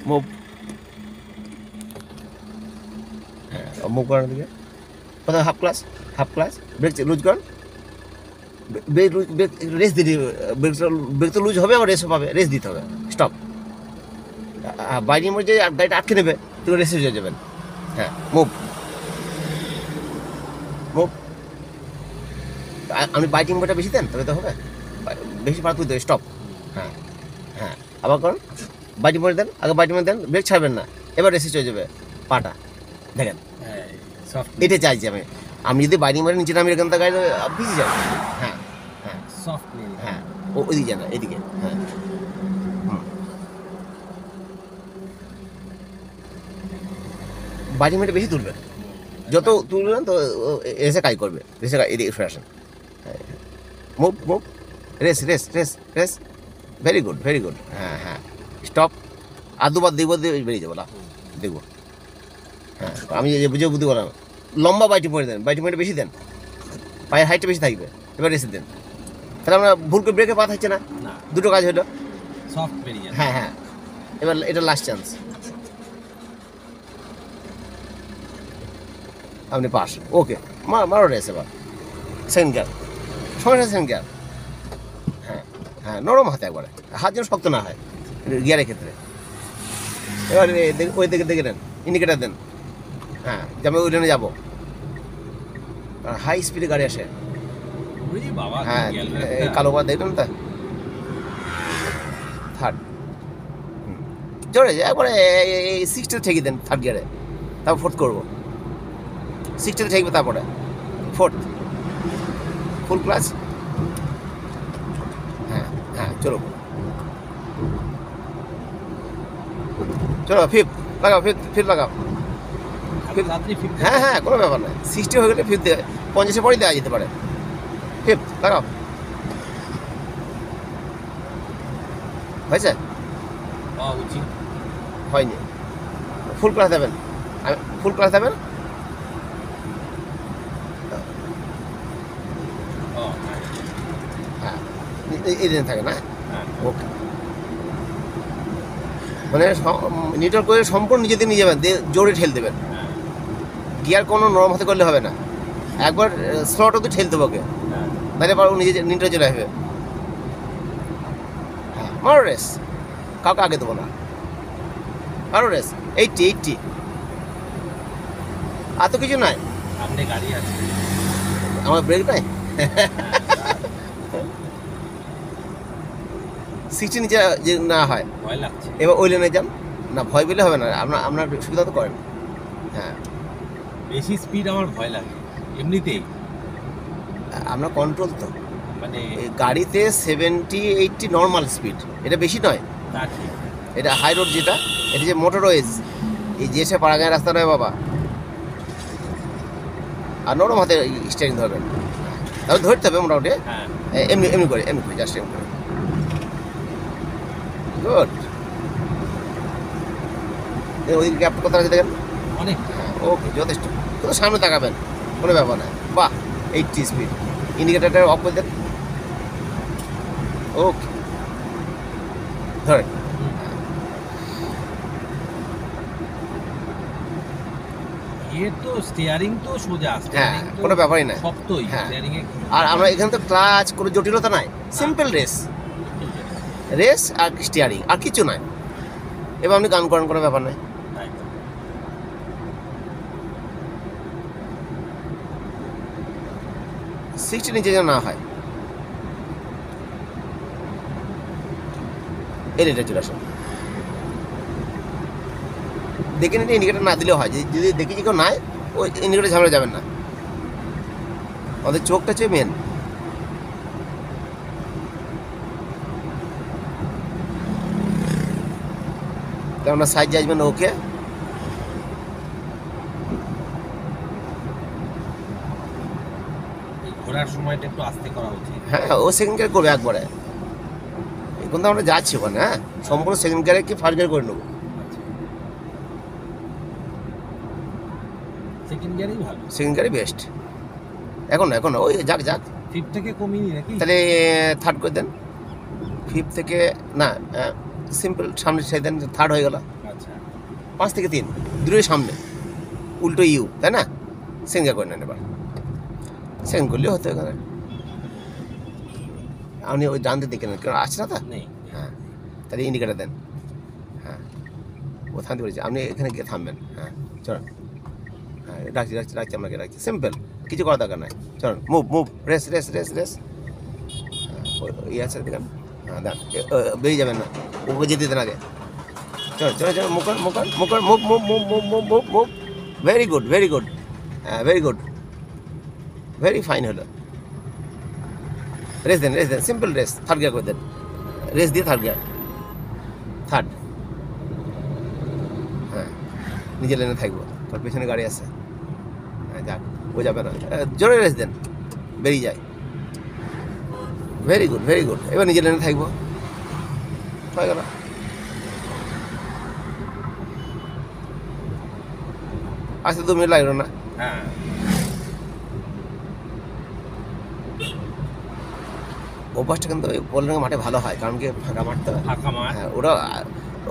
Move, হ্যাঁ move করার দিকে প্রথমে হাফ ক্লাস ব্রেক লুজ করেন, ব্রেক রেস দিতে, ব্রেক তো লুজ হবে আবার রেসও পাবে, রেস দিতে হবে, স্টপ। বাইরের মধ্যে গাড়িটা আটকে নেবে, তুমি রেসে হয়ে যাবেন। হ্যাঁ মুভ, আপনি বাইটিং বইটা বেশি দেন তবে তো হবে, বেশি পার তুলতে হবে, স্টপ। হ্যাঁ হ্যাঁ আবার করেন, বাইটিং বই দেন, আগে বাইটিং বই দেন, ব্রেক ছাড়বেন না, এবার রেসে চলে যাবে পাটা, দেখেন এটা চাইছি আমি। আমি যদি বাইটিং বইটা নিচে নামি এখান থেকে গাড়ি ভিজে যাবে। হ্যাঁ হ্যাঁ সফট হ্যাঁ ওইদিকে যান, এদিকে। হ্যাঁ বাইটিং বইটা বেশি তুলবেন, যত তুলবেন তো রেসে কাজ করবে, রেসে এদিকে ফিরে আসেন। Move, race, very good. হ্যাঁ হ্যাঁ স্টপ, আর দুবার দেখবো, বেরিয়ে যাবো না দেখবো। হ্যাঁ আমি বুঝে বুঝতে পারলাম, লম্বা বাইটি পরে দেন, বাইটি পরে বেশি দেন, পায়ের হাইটটা বেশি থাকবে, এবার রেসে দেন, তাহলে আমরা ভুল করে ব্রেকে পা থাকছে না, দুটো কাজ হলো। সফট বেরিয়ে যাবে। হ্যাঁ হ্যাঁ এবার এটা লাস্ট চান্স, আপনি পাস, ওকে মারো রেস। এবার সেকেন্ড গিয়ার, সমস্যা সেকেন্ড গিয়ার। হ্যাঁ হ্যাঁ নরম হাতে একবারে, হাত যেন শক্ত না হয় গিয়ারের ক্ষেত্রে। এবার ওই দিকে দেখে নেন, ইন্ডিকেটার দেন। হ্যাঁ যাবে ওই লেনে যাবো, হাই স্পিডে গাড়ি আসে। ওরে বাবা, হ্যাঁ গেল এই একটা। কালো বার দেখলেন তো, থার্ড জোরে একবারে এই সিক্সটিতে ঠেকে দেন, থার্ড গিয়ারে, তারপর ফোর্থ করবো, সিক্সটিতে ঠেকবে, তারপরে ফোর্থ, ফুল ক্লাচ। হ্যাঁ হ্যাঁ চলো ফিফথ লাগাও, ফিফথ লাগাও। রাত্রি ফিফটি। হ্যাঁ হ্যাঁ কোনো ব্যাপার নয়, 60 হয়ে গেলে ফিফথ, 50-এর পরেই দেওয়া যেতে পারে। ফিফথ লাগাও, হয়েছে? হওয়া উচিত। হয়নি, ফুল ক্লাস দেবেন, ফুল ক্লাস দেবেন। ও হ্যাঁ এই দিন থাকে না, হ্যাঁ, ওকে। মানে নিউট্রাল করে সম্পূর্ণ নিজেদের নিয়ে যাবেন, জোরে ঠেল দেবেন, হ্যাঁ, গিয়ার কোনো নরম হাতে করলে হবে না, একবার স্লট অব্দি ঠেল দেবো ওকে, হ্যাঁ। তাহলে পর নিজে নিউট্রাল চলে আসবে। হ্যাঁ মারো রেস, কাউকে আগে দেবো না, মারো রেস। 80 আর তো কিছু নাই, সামনে গাড়ি আছে। আমার ব্রেক নাই। 60 নিচে যে না হয়, ভয় লাগছে। এবার ওই লেনে যান, না ভয় পেলে হবে না, আপনার সুবিধা তো করেন। হ্যাঁ বেশি স্পিড আমার ভয় লাগে এমনিতেই, আমরা কন্ট্রোল তো, মানে এই গাড়িতে 70-80 নর্মাল স্পিড, এটা বেশি নয়, তা ঠিক। এটা হাই রোড যেটা, এটা যে মোটরওয়েজ, এই যে সে পাড়াগাঁয়ের রাস্তা নয় বাবা। আর নরম হাতে স্টিয়ারিং ধরবেন, তাহলে ধরতে হবে মোটামুটি, হ্যাঁ, এমনি করে জাস্ট এমনি করে। গুড, ওই গ্যাপটা কোথায় আছে দেখেন। অনেক। হ্যাঁ ওকে যথেষ্ট, শুধু সামনে তাকাবেন, কোনো ব্যাপার না। বাহ 80 স্পিড, ইন্ডিকেটারটা অফ করে দেন, ওকে ধরেন। এর তো স্টিয়ারিং তো সোজা, হ্যাঁ steering তো কোনো ব্যাপারই না। শক্তই, হ্যাঁ স্টিয়ারিং এ আর আমরা এখানে তো ক্লাচ কোনো জটিলতা নাই, সিম্পল রেস আর স্টিয়ারিং, আর কিছু নাই। এবার আপনি গান করেন, কোনো ব্যাপার নাই। তাই তো। 60 নিচে যেন না হয়, এই রেটে চলে আসুন। দেখে নিতে ইন্ডিকেটার না দিলেও হয়, যদি দেখি যে কেউ নাই, ওই ইন্ডিকেটার ঝামেলা যাবেন না, আমাদের চোখটা হচ্ছে মেন। কেননা সাইড জাজমেন্ট ওকে, এই ঘোরার সময়টা একটু আস্তে করা উচিত। হ্যাঁ ও সেকেন্ড গিয়ার করবে একবারে, এখন তো আমরা যাচ্ছি ওখানে। হ্যাঁ সম্পূর্ণ সেকেন্ড গিয়ারে কি ফার্স্ট গিয়ার করে নেবো, সেকেন্ড গিয়ারই ভালো। সেকেন্ড গিয়ারই বেস্ট। এখন ওই যাক ফিফথ থেকে কমিয়ে নি নাকি? তাহলে থার্ড করে দেন, ফিফথ থেকে না সিম্পল সামনে ছেড়ে দেন, থার্ড হয়ে গেল। আচ্ছা। 5 থেকে 3 দূরের সামনে উল্টো ইউ, তাই না? সেকেন্ড গিয়ার করে নেন এবার, সেকেন্ড করলে হতো এখানে। আপনি ওই ডান দিকে নেন, কেন আসছে না তা? নেই। হ্যাঁ, তাহলে ইন্ডিকেটার দেন। হ্যাঁ, ও থামতে পেরেছি, আপনি এখানে গিয়ে থামবেন। হ্যাঁ চলুন, হ্যাঁ রাখছি রাখছি রাখছি, আপনাকে রাখছি, সিম্পল, কিছু করার দরকার নাই। চলুন, move move, race race race race. ইয়ে আছে দেখেন, হ্যাঁ দেন, বেরিয়ে যাবেন না, ওকে যেতে দেন আগে। চলো চলো চলো, মুখ মুখ মুখ move move move move move move move, very good very good, হ্যাঁ ভেরি গুড, ভেরি ফাইন হলো। রেস দেন সিম্পল রেস, থার্ড গিয়ার করে দেন, রেস দিয়ে থার্ড গিয়ার, থার্ড। হ্যাঁ, নিজের লেনে থাকবো, তোর পেছনে গাড়ি আছে। হ্যাঁ যাক, ও যাবে না, জোরে রেস দেন, বেরিয়ে যায়। ভেরি গুড ভেরি গুড, এবার নিজের লেনে থাকবো, হয়ে গেল। আসতে 2 মিনিট লাগলো না। হ্যাঁ, অভ্যাসটা কিন্তু বোলিং মাঠে ভালো হয়, কারণ কি ফাঁকা মাঠ তো। ফাঁকা মাঠ, হ্যাঁ, ওরা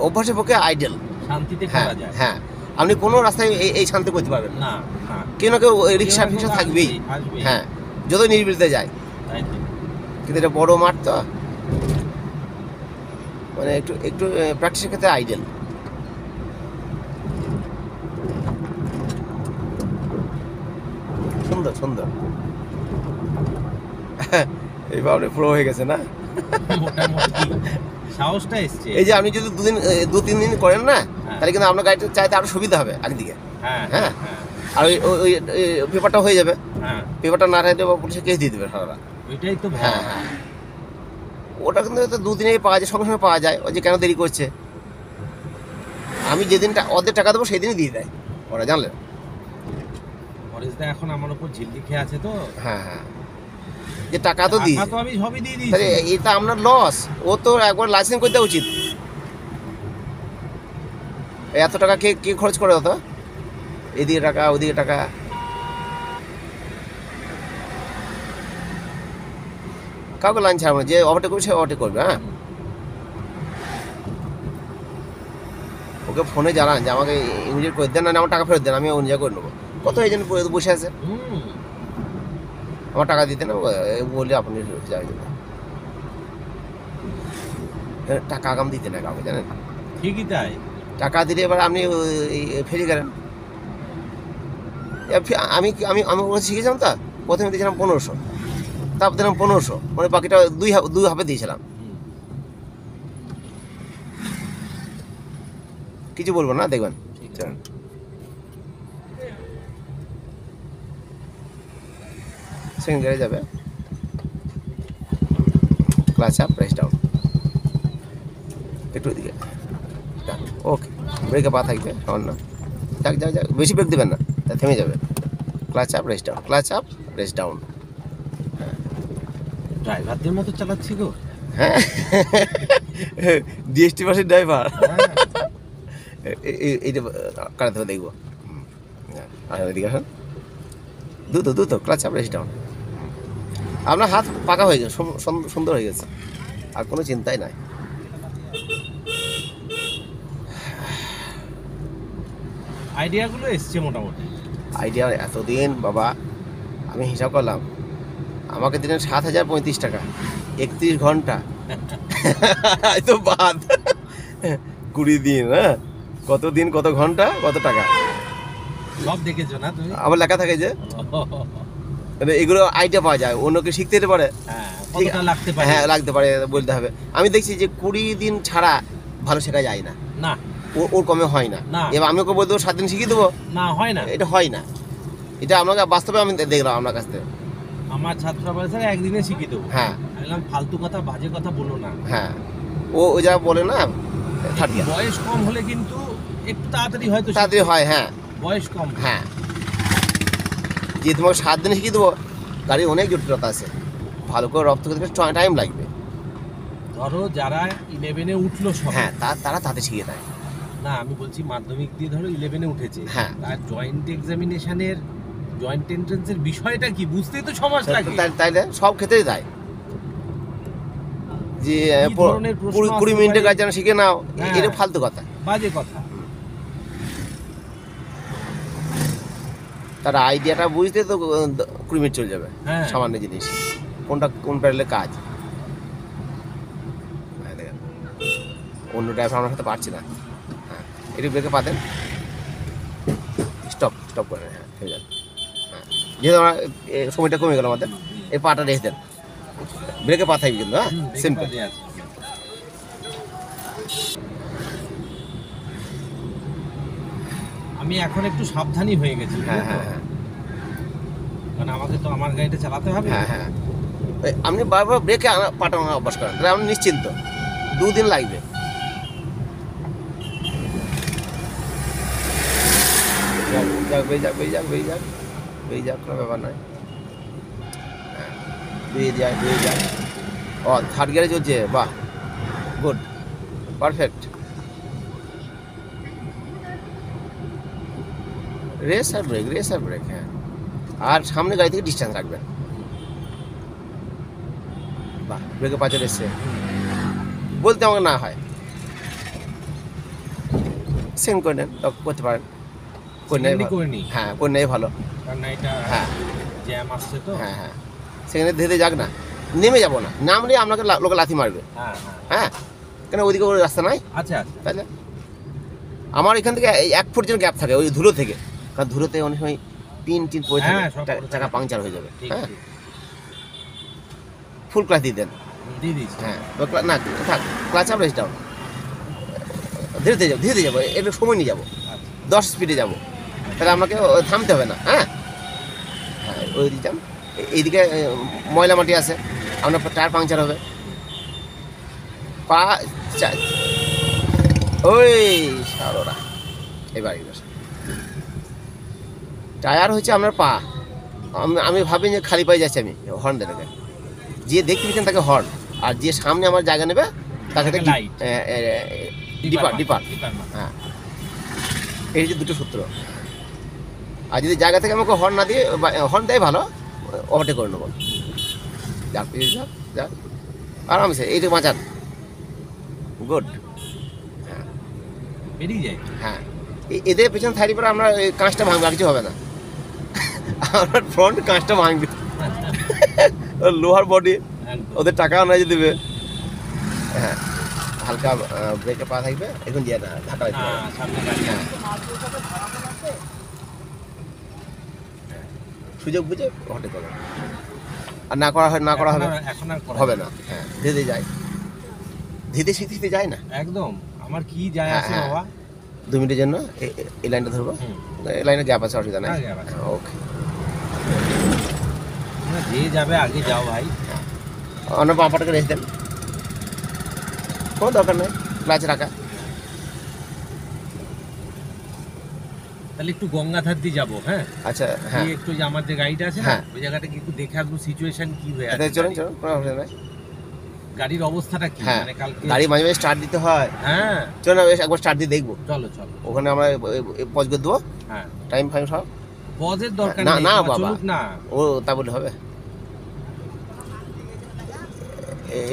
অভ্যাসের পক্ষে আইডিয়াল। শান্তিতে হ্যাঁ খেলা যায়। হ্যাঁ, আপনি কোনো রাস্তায় এই শান্তি করতে পারবেন না, না না, কেউ না কেউ রিক্সা কেউ না ফিক্সা কেউ থাকবেই। আসবেই। হ্যাঁ, যত নির্বিলিতে যায়, তাই তো। কিন্তু এটা বড় মাঠ তো, মানে একটু একটু প্র্যাকটিসের ক্ষেত্রে আইডিয়াল। সুন্দর সুন্দর, এইবার আপনি প্রো হয়ে গেছে না? মোটামুটি সাহসটা এসছে। এই যে আপনি যদি 2-3 দিন করেন না, হ্যাঁ। তাহলে কিন্তু আপনার গাড়িটা চাইতে আরো সুবিধা হবে একদিকে। হ্যাঁ হ্যাঁ। হ্যাঁ আর ওই পেপারটা হয়ে যাবে, হ্যাঁ, পেপারটা না থাকলে পুলিশে কেস দিয়ে দেবে সারা। ওইটাই তো হ্যাঁ ভয়। হ্যাঁ, ওটা কিন্তু 2 দিনেই পাওয়া যায়, সঙ্গে সঙ্গে পাওয়া যায়। ওই যে কেন দেরি করছে, আমি যেদিনটা ওদের টাকা দেবো সেই দিনই দিয়ে দেয় ওরা, জানলেন? পরেশদা এখন আমার উপর ঝিল্লি খেয়ে আছে তো। হ্যাঁ হ্যাঁ, যে টাকা তো দিই, টাকা তো আমি সবই দিয়ে তাহলে দিয়েছি। এটা আপনার লস। ও তো একবার লাইসেন্স করতে উচিত। এত টাকা কে কে খরচ করে হতো, এদিকে টাকা ওদিকে টাকা। কাউকে লাইন ছাড়বো না, যে ওভারটেক করবে সে ওভারটেক করবে। হ্যাঁ, ওকে ফোনে জানান যে আমাকে ইমিডিয়েট করে দেন, না আমার টাকা ফেরত দেন, আমি অনুযায়ী করে নেবো। কত এজেন্ট বসে আছে, হুম, আমার টাকা দিতে না বলে আপনি যাবেন, টাকা আগাম দিতে না কাউকে, জানেন? ঠিকই তাই। টাকা দিলে এবার আপনি ফেরি গেলেন। আমি আমি আমি ওরা শিখেছিলাম তো, প্রথমে দিয়েছিলাম 1500, তারপর দিলাম 1500, মানে বাকিটা দুই হাফে দিয়েছিলাম। হুম। কিছু বলবো না, দেখবেন। ঠিক আছে। চলুন, সেকেন্ড গিয়ারে যাবে, ক্লাচ আপ, প্রেস ডাউন, একটু ওইদিকে, ওকে, ব্রেকে পা থাকবে সামান্য, যাক যাক যাক, বেশি ব্রেক দেবেন না, তা থেমে যাবে। Clutch up, race down, clutch up, race down. ড্রাইভারদের মতো চালাচ্ছি গো। হ্যাঁ, ডিএসটি বাসের ড্রাইভার, হ্যাঁ। এইটা কাটাতে হবে, দেখবো। আর ওইদিকে আসেন, দ্রুত ক্লাচ আপ, রেস ডাউন। আপনার হাত পাকা হয়ে গেছে, সুন্দর হয়ে গেছে, আর কোনো চিন্তাই নাই। আইডিয়াগুলো এসছে মোটামুটি। আইডিয়া এতদিন বাবা, আমি হিসাব করলাম, আমাকে দিলেন 7,035 টাকা, 31 ঘন্টা, এই তো বাদ 20 দিন। হ্যাঁ, কত দিন, কত ঘন্টা, কত টাকা, সব দেখেছো না তুমি? আবার লেখা থাকে যে, মানে এগুলো আইডিয়া পাওয়া যায়, অন্যকে শিখতে যেতে পারে। হ্যাঁ, ঠিক কতটা লাগতে পারে। হ্যাঁ, লাগতে পারে, বলতে হবে। আমি দেখছি যে 20 দিন ছাড়া ভালো শেখা যায় না, না ওর কমে হয় না। না। এবার আমি ওকে বলতে 7 দিন শিখিয়ে দেবো, না, হয় না। এটা হয় না। এটা আপনাকে বাস্তবে আমি দেখলাম আপনার কাছ থেকে। আমার ছাত্ররা বলে স্যার একদিনে শিখিয়ে দেবো। হ্যাঁ আমি বললাম ফালতু কথা, বাজে কথা বলো না। হ্যাঁ, ও যা বলে না, থার্ড গিয়ার বয়স কম হলে কিন্তু একটু তাড়াতাড়ি হয়তো তাড়াতাড়ি হয়। হ্যাঁ বয়স কম। হ্যাঁ, যে তোমাকে 7 দিনে শিখিয়ে দেবো, গাড়ির অনেক জটিলতা আছে, ভালো করে রপ্ত করতে টাইম লাগবে। ধরো যারা 11-এ উঠলো সব, হ্যাঁ, তারা তাতে শিখিয়ে দেয়। না আমি বলছি মাধ্যমিক দিয়ে ধরো 11-এ উঠেছে, হ্যাঁ। তার জয়েন্ট এক্সামিনেশনের, জয়েন্ট এন্ট্রান্সের বিষয়টা কি বুঝতেই তো 6 মাস লাগে। তাইলে সব ক্ষেত্রেই তাই, যে কি ধরনের প্রশ্ন 20 আসতে মিনিটের পারে? কাজ যেন শিখে নাও, হ্যাঁ। এটা ফালতু কথা। বাজে কথা। তার আইডিয়াটা বুঝতে তো 20 মিনিট চলে যাবে। হ্যাঁ। সামান্য জিনিস কোনটা কোন প্যাডেলে কাজ। হ্যাঁ, দেখেন অন্য ড্রাইভার আমার সাথে পারছি না। হ্যাঁ, একটু ব্রেকে পা দেন, স্টপ স্টপ করেন। হ্যাঁ, হয়ে যান। হ্যাঁ, যেহেতু আমার সময়টা কমে গেল আমাদের, এই পাটা রেখে দেন, ব্রেকে পা থাকবে কিন্তু। হ্যাঁ, সিম্পল। আমি এখন একটু সাবধানী হয়ে গেছি। হ্যাঁ হ্যাঁ হ্যাঁ মানে আমাকে তো আমার গাড়িটা চালাতে হবে। হ্যাঁ হ্যাঁ আপনি বারবার ব্রেকে পাটা অভ্যাস করেন, তাহলে আপনি নিশ্চিন্ত, 2 দিন লাগবে। যাক বেয়ে যাক বেয়ে যাক বেয়ে যাক বেয়ে যাক, কোনো ব্যাপার নয়। হ্যাঁ, বেয়ে যায় বেয়ে যায়। ও, থার্ড গিয়ারে চলছে, বাহ, গুড, পারফেক্ট। রেস আর ব্রেক, রেস আর ব্রেক। হ্যাঁ, আর সামনে গাড়ি থেকে ডিস্টেন্স রাখবেন। বাহ, ব্রেকে পা চলে এসছে, বলতে আমাকে না হয় সেন্ড করে নেন, করতে পারেন। করে নিই। হ্যাঁ, করে নেই ভালো। কারণ এটা হ্যাঁ জ্যাম আসছে তো। হ্যাঁ হ্যাঁ, সেখানে ধীরে যাক না, নেমে যাবো না, নামলে আপনাকে লোকে লাথি মারবে। হ্যাঁ হ্যাঁ, হ্যাঁ, কেন ওইদিকে ওই রাস্তা নাই, আচ্ছা আচ্ছা। তাহলে আমার এখান থেকে 1 ফুট যেন গ্যাপ থাকে ওই ধুলো থেকে, কারণ ধুলোতে অনেক সময় পিন টিন পড়ে হ্যাঁ, সব থাকে, পড়ে চাকা থাকে। পাংচার হয়ে যাবে। ঠিক হ্যাঁ, ঠিক। ফুল ক্লাচ দিয়ে দেন। দিয়ে দিচ্ছি। হ্যাঁ, না থাক, ক্লাচ আপ, রেস্ট ডাউন, ধীরে ধীরে যাবো, ধীরে ধীরে যাবো, একটু সময় নিয়ে যাবো, আচ্ছা। 10 স্পিডে যাবো, তাহলে আমাকে থামতে হবে না। হ্যাঁ হ্যাঁ, ওই দিকে যান। এইদিকে ময়লা মাটি আছে, আপনার টায়ার পাংচার হবে। পা ওই সারোরা, এবার টায়ার হচ্ছে আপনার পা। আমি ভাবি যে খালি পায়ে যাচ্ছি, আমি হর্ন দেবে, যে দেখতে পেয়েছেন তাকে হর্ন, আর যে সামনে আমার জায়গা নেবে তাকে তাকে লাইট। ডিপার ডিপার। হ্যাঁ, এই যে দুটো সূত্র। আর যদি জায়গা থেকে আমাকে হর্ন না দিয়ে, হর্ন দেয় ভালো, ওভারটেক করে নেবো। যাক যাক যাক, আরামসে এইটা বাঁচান, গুড। হ্যাঁ বেরিয়ে যায়। হ্যাঁ, এদের পেছনে থাকি পরে আমরা কাঁচটা ভাঙবে, আর কিছু হবে না। আপনার ফ্রন্ট কাঁচটা ভাঙবে, লোহার বডি, একদম। ওদের টাকাও নাই যে দেবে। হ্যাঁ, হালকা ব্রেকে পা থাকবে, এখন দিয়ে না ধাক্কা লাগবে। হ্যাঁ, সামনে গাড়ি। হ্যাঁ, সুযোগ বুঝে হটে করবে, আর না করা হয়, না করা হবে, এখন আর করা হবে যাবে না। হ্যাঁ, ধীরে যায়, ধীরে শিখতে যায় না। একদম। আমার কি যায় হ্যাঁ, আছে হ্যাঁ। বাবা। 2 মিনিটের জন্য এই লাইনটা ধরবো, হুম। এই লাইনে গ্যাপ আছে, অসুবিধা নাই। হ্যাঁ, gap আছে। ওকে, তোমরা যে যাবে আগে যাও ভাই। অন্য পাম্পাটাকে রেখে দেন, কোনো দরকার নেই ক্লাচ রাখা। তাহলে একটু গঙ্গাধার দিয়ে যাবো। হ্যাঁ, আচ্ছা, হ্যাঁ দিয়ে একটু যে আমার যে গাড়িটা আছে না, হ্যাঁ। ওই জায়গাটা কি একটু দেখে আসবো, সিচুয়েশন কি হয়ে আছে, চলুন চলুন, কোনো অসুবিধা নাই। গাড়ির অবস্থাটা কি, হ্যাঁ, মানে কালকে। গাড়ি মাঝে মাঝে স্টার্ট দিতে হয়। হ্যাঁ, চলুন না, বেশ একবার স্টার্ট দিয়ে দেখবো। চলো চলো। ওখানে আমরা পজ করে দেবো, হ্যাঁ, টাইম ফাইম সব। পজের দরকার না, নেই, না তোমার বাবা। চলুক না। ও তা বলে হবে?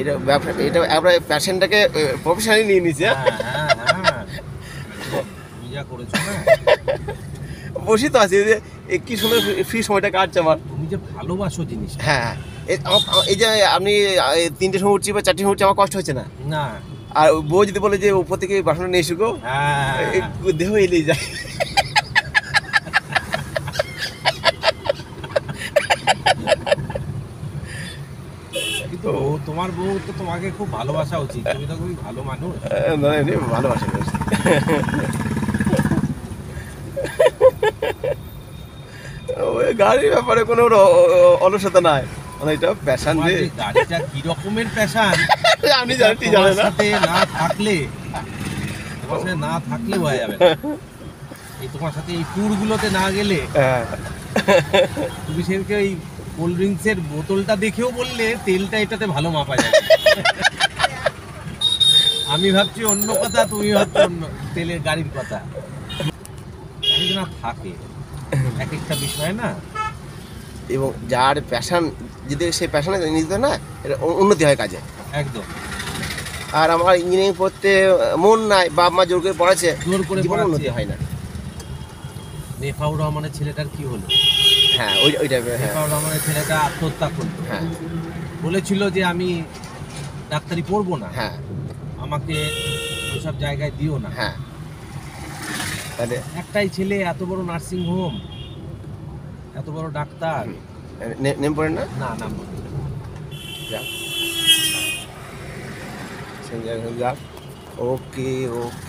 এটা ব্যবসা, এটা আমরা প্যাশনটাকে প্রফেশনালি নিয়ে নিচ্ছি। হ্যাঁ হ্যাঁ হ্যাঁ, তুমি যা করেছো না, বসি তো আছি, যে কি সুন্দর ফ্রি সময়টা কাটছে আমার। তুমি যে ভালোবাসো জিনিস। হ্যাঁ, এই যে আপনি 3টের সময় উঠছি বা 4টের সময় উঠছি, আমার কষ্ট হচ্ছে না। না। আর বউ যদি বলে যে উপর থেকে বাসনটা নিয়ে এসুকো, হ্যাঁ, দেহ এলেই যায়। কিন্তু তোমার বউ তো তোমাকে খুব ভালোবাসা উচিত, তুমি তো খুবই ভালো মানুষ। না, এমনি ভালোবাসা বেশ। ওই গাড়ির ব্যাপারে কোনো অলসতা নাই, মানে এটা প্যাশন তোমার যে। যে গাড়িটা কি রকমের প্যাশন, আপনি জানেন, ঠিক জানেন না। সাথে না থাকলে, তোমার সাথে না থাকলে হয়ে যাবে না। এই তোমার সাথে এই ট্যুরগুলোতে না গেলে, হ্যাঁ, তুমি সেদিকে ওই কোল্ড ড্রিঙ্কসের বোতলটা দেখেও বললে তেলটা এটাতে ভালো মাপা যাবে। আমি ভাবছি অন্য কথা, তুমি ভাবছো অন্য তেলের গাড়ির কথা। না থাকে এক একটা বিষয় না। এবং যার প্যাশন, যদি সেই প্যাশনে নিতে না, এটা উন্নতি হয় কাজে। একদম। আর আমার ইঞ্জিনিয়ারিং পড়তে মন নাই, বাপ মা জোর করে পড়াচ্ছে, জোর করে জীবনে পড়াচ্ছে। উন্নতি হয় না। নেফাউর রহমানের ছেলেটার কি হলো? হ্যাঁ ওই টাইপের, হ্যাঁ নেফাউর রহমানের ছেলেটা আত্মহত্যা করলো, হ্যাঁ বলেছিল যে আমি ডাক্তারি পড়বো না, হ্যাঁ আমাকে ওইসব জায়গায় দিও না। হ্যাঁ তাহলে একটাই ছেলে, এত বড় নার্সিং হোম, এত বড় ডাক্তার। নেম পড়েন না, না, নাম বলো। যাক যাক, ওকে ওকে।